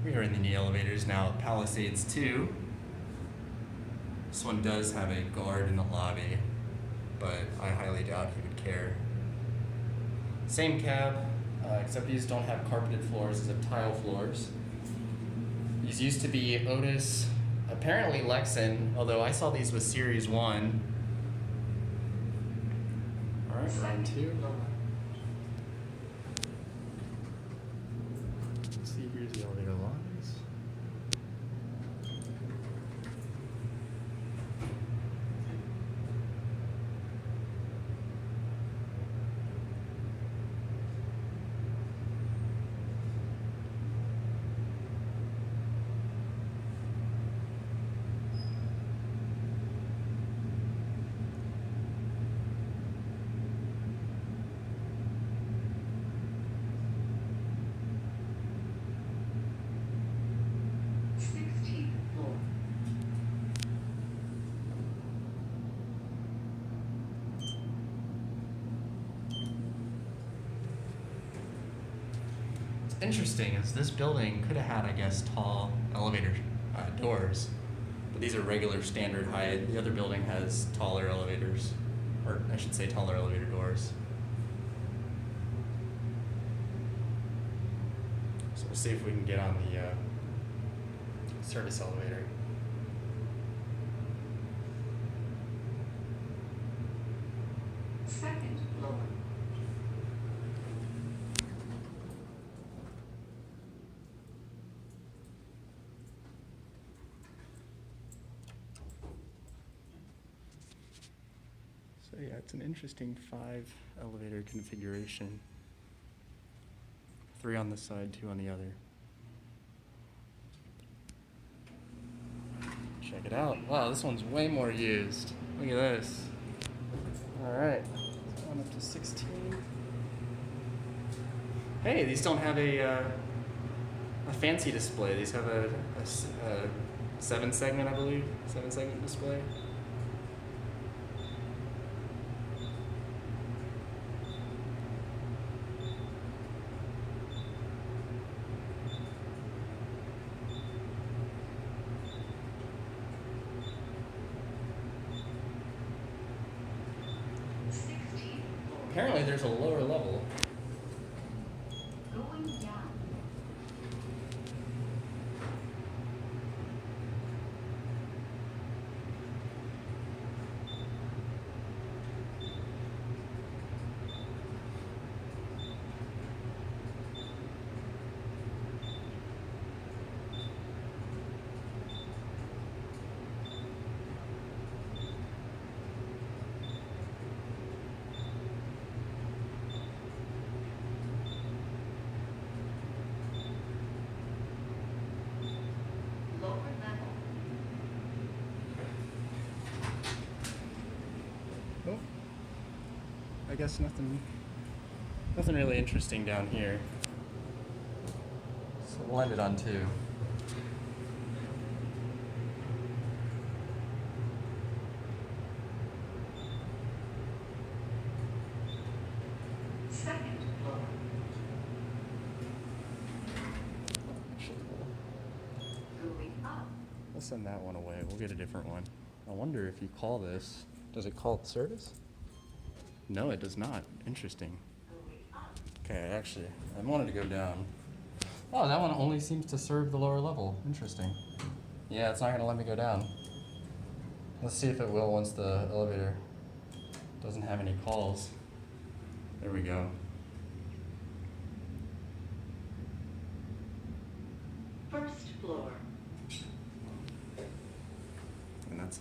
We are in the new elevators now at Palisades 2. This one does have a guard in the lobby, but I highly doubt he would care. Same cab, except these don't have carpeted floors, these have tile floors. These used to be OTIS, apparently Lexan, although I saw these with Series 1. Alright, round 2. Let's see, here's the elevator lines. Interesting is this building could have had, I guess, tall elevator doors, but these are regular standard height. The other building has taller elevators, or I should say taller elevator doors. So we'll see if we can get on the service elevator. Second floor. So yeah, it's an interesting 5 elevator configuration. 3 on this side, 2 on the other. Check it out. Wow, this one's way more used. Look at this. Alright, going up to 16. Hey, these don't have a fancy display. These have a 7-segment, I believe. 7-segment display. Apparently there's a lower level. Going down. Oh, I guess nothing really interesting down here. So we'll end it on 2. Second floor. Going up. We'll send that one away. We'll get a different one. I wonder if you call this, does it call it service? No, it does not. Interesting. Going up. Okay, actually, I wanted to go down. Oh, that one only seems to serve the lower level. Interesting. Yeah, it's not going to let me go down. Let's see if it will once the elevator doesn't have any calls. There we go. First floor.